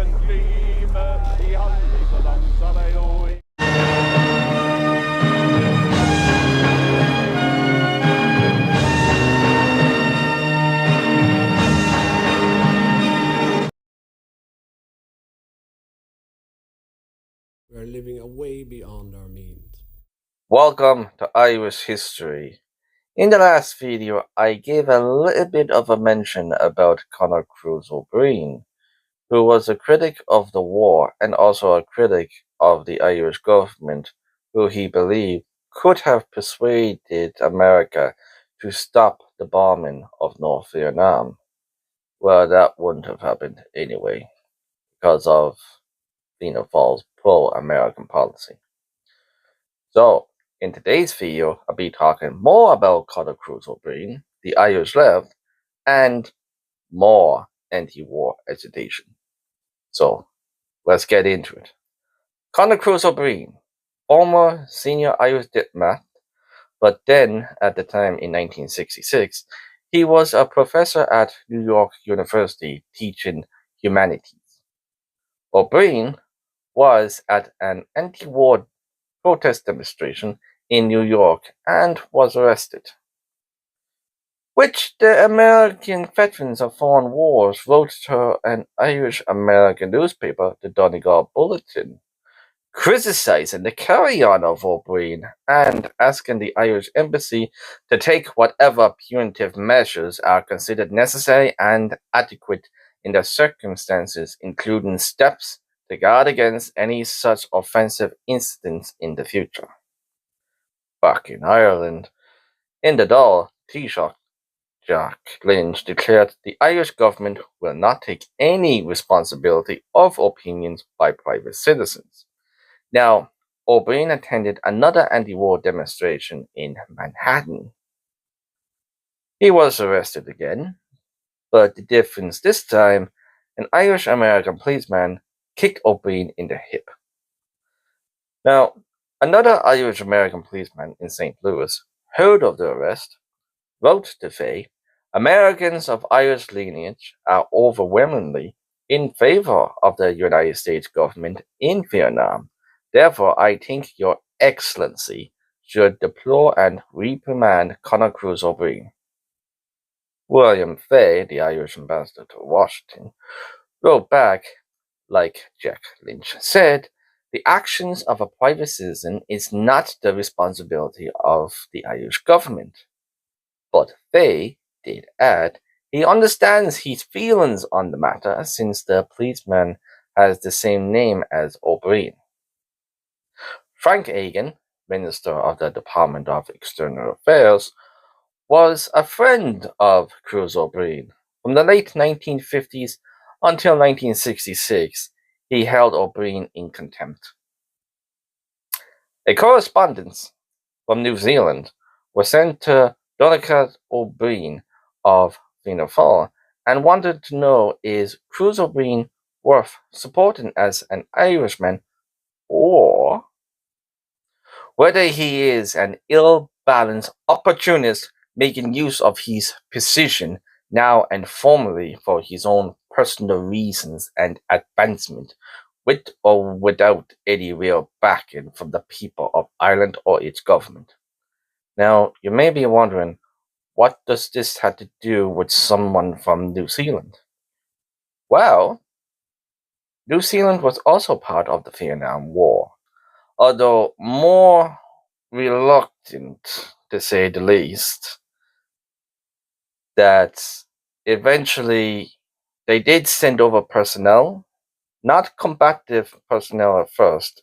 We're living way beyond our means. Welcome to Irish History. In the last video, I gave a little bit of a mention about Conor Cruise O'Brien, who was a critic of the war and also a critic of the Irish government, who he believed could have persuaded America to stop the bombing of North Vietnam. Well, that wouldn't have happened anyway, because of Fianna Fáil's pro-American policy. So, in today's video, I'll be talking more about Conor Cruise O'Brien, the Irish left, and more anti-war agitation. So, let's get into it. Conor Cruise O'Brien, former senior Irish diplomat, but then, at the time in 1966, he was a professor at New York University teaching humanities. O'Brien was at an anti-war protest demonstration in New York and was arrested, which the American veterans of foreign wars wrote to an Irish-American newspaper, the Donegal Bulletin, criticizing the carry-on of O'Brien and asking the Irish embassy to take whatever punitive measures are considered necessary and adequate in the circumstances, including steps to guard against any such offensive incidents in the future. Back in Ireland, in the Dáil, Taoiseach Jack Lynch declared the Irish government will not take any responsibility of opinions by private citizens. Now, O'Brien attended another anti-war demonstration in Manhattan. He was arrested again, but the difference this time, an Irish-American policeman kicked O'Brien in the hip. Now, another Irish-American policeman in St. Louis heard of the arrest, wrote to say, Americans of Irish lineage are overwhelmingly in favor of the United States government in Vietnam. Therefore, I think Your Excellency should deplore and reprimand Conor Cruise O'Brien. William Fay, the Irish ambassador to Washington, wrote back, like Jack Lynch said, the actions of a private citizen is not the responsibility of the Irish government. But Fay did add, he understands his feelings on the matter since the policeman has the same name as O'Brien. Frank Agin, Minister of the Department of External Affairs, was a friend of Cruise O'Brien. From the late 1950s until 1966, he held O'Brien in contempt. A correspondence from New Zealand was sent to Conor O'Brien of Fianna Fáil and wanted to know, is Cruise O'Brien worth supporting as an Irishman, or whether he is an ill-balanced opportunist making use of his position now and formerly for his own personal reasons and advancement, with or without any real backing from the people of Ireland or its government. Now, you may be wondering, what does this have to do with someone from New Zealand? Well, New Zealand was also part of the Vietnam War, although more reluctant, to say the least, that eventually they did send over personnel, not combative personnel at first,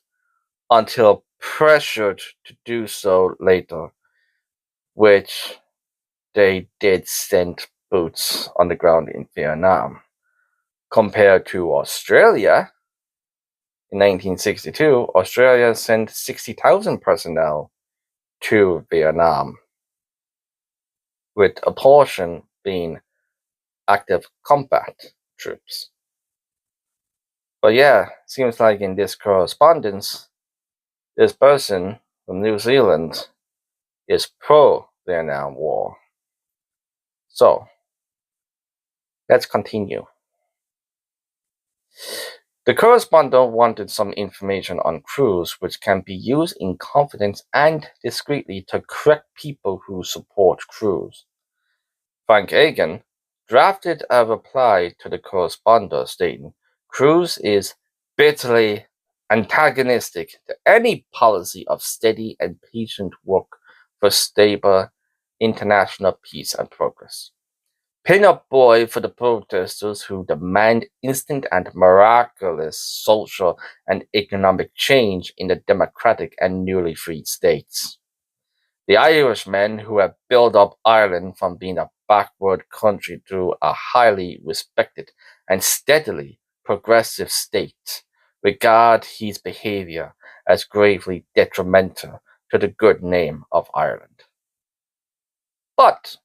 until pressured to do so later, which they did send boots on the ground in Vietnam. Compared to Australia, in 1962, Australia sent 60,000 personnel to Vietnam, with a portion being active combat troops. But yeah, seems like in this correspondence, this person from New Zealand is pro-Vietnam War. So, let's continue. The correspondent wanted some information on Cruise which can be used in confidence and discreetly to correct people who support Cruise. Frank Egan drafted a reply to the correspondent stating, Cruise is bitterly antagonistic to any policy of steady and patient work for stable international peace and progress. Pin-up boy for the protesters who demand instant and miraculous social and economic change in the democratic and newly freed states. The Irishmen who have built up Ireland from being a backward country to a highly respected and steadily progressive state regard his behaviour as gravely detrimental to the good name of Ireland. But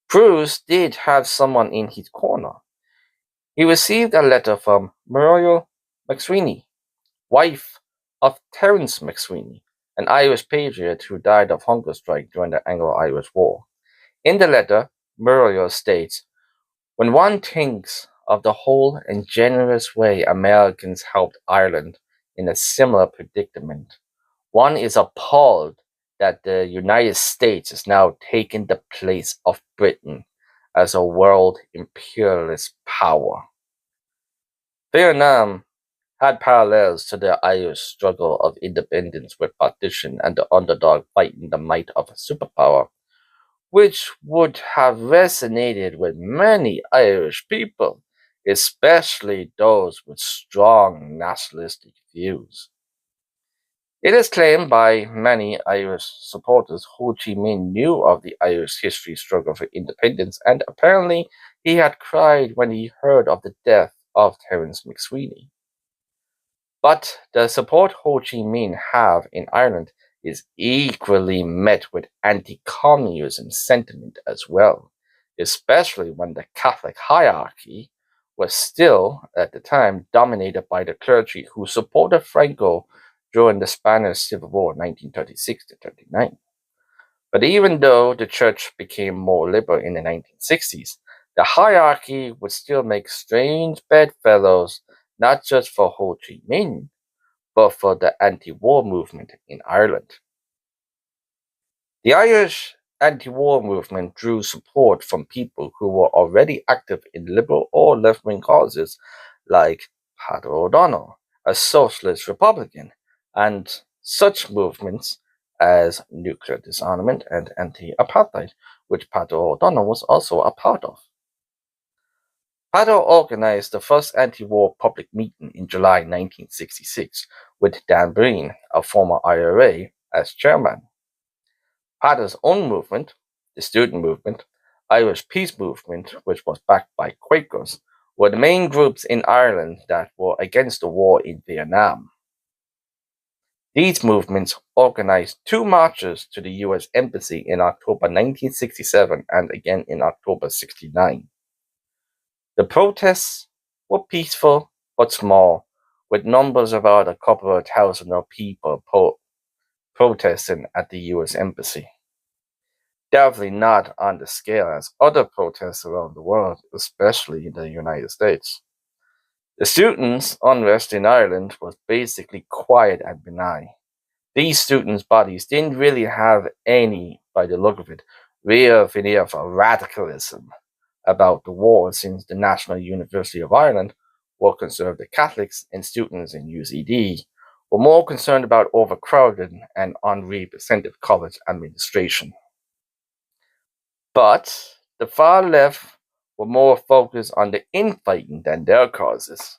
Cruise did have someone in his corner. He received a letter from Muriel McSweeney, wife of Terence McSweeney, an Irish patriot who died of hunger strike during the Anglo-Irish War. In the letter, Muriel states, when one thinks of the whole and generous way Americans helped Ireland in a similar predicament, one is appalled that the United States is now taking the place of Britain as a world imperialist power. Vietnam had parallels to the Irish struggle of independence with partition and the underdog fighting the might of a superpower, which would have resonated with many Irish people, especially those with strong nationalistic views. It is claimed by many Irish supporters Ho Chi Minh knew of the Irish history struggle for independence, and apparently he had cried when he heard of the death of Terence McSweeney. But the support Ho Chi Minh have in Ireland is equally met with anti-communism sentiment as well, especially when the Catholic hierarchy was still, at the time, dominated by the clergy who supported Franco during the Spanish Civil War 1936 to 39. But even though the church became more liberal in the 1960s, the hierarchy would still make strange bedfellows not just for Ho Chi Minh, but for the anti-war movement in Ireland. The Irish anti-war movement drew support from people who were already active in liberal or left-wing causes, like Peadar O'Donnell, a socialist Republican, and such movements as nuclear disarmament and anti-apartheid, which Peadar O'Donnell was also a part of. Peadar organized the first anti-war public meeting in July 1966 with Dan Breen, a former IRA, as chairman. Peadar's own movement, the student movement, Irish Peace Movement, which was backed by Quakers, were the main groups in Ireland that were against the war in Vietnam. These movements organized two marches to the US Embassy in October 1967 and again in October 69. The protests were peaceful but small, with numbers about a couple of thousand of people protesting at the US Embassy. Definitely not on the scale as other protests around the world, especially in the United States. The students' unrest in Ireland was basically quiet and benign. These students' bodies didn't really have any, by the look of it, real veneer for radicalism about the war, since the National University of Ireland were conservative Catholics and students in UCD were more concerned about overcrowding and unrepresentative college administration. But the far left were more focused on the infighting than their causes,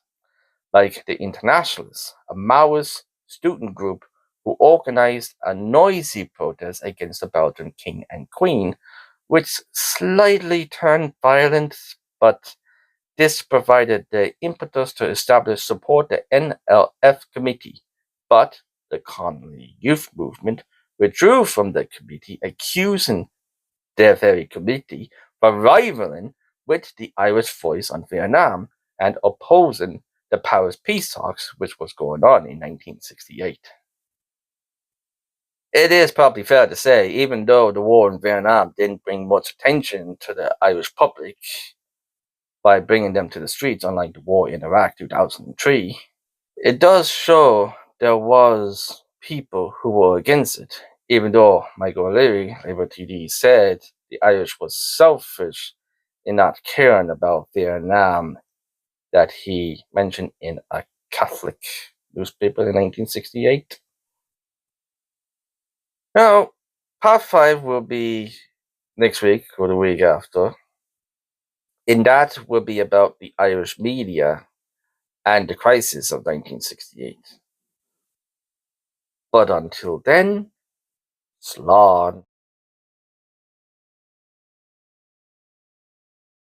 like the Internationalists, a Maoist student group who organized a noisy protest against the Belgian king and queen, which slightly turned violent, but this provided the impetus to establish support the NLF committee. But the Connolly Youth Movement withdrew from the committee, accusing their very committee for rivaling with the Irish Voice on Vietnam and opposing the Paris peace talks, which was going on in 1968. It is probably fair to say, even though the war in Vietnam didn't bring much attention to the Irish public, by bringing them to the streets, unlike the war in Iraq 2003. It does show there was people who were against it, even though Michael O'Leary, Labour TD, said the Irish was selfish in not caring about Vietnam, that he mentioned in a Catholic newspaper in 1968. Now, part 5 will be next week or the week after. In that will be about the Irish media and the crisis of 1968. But until then, slán.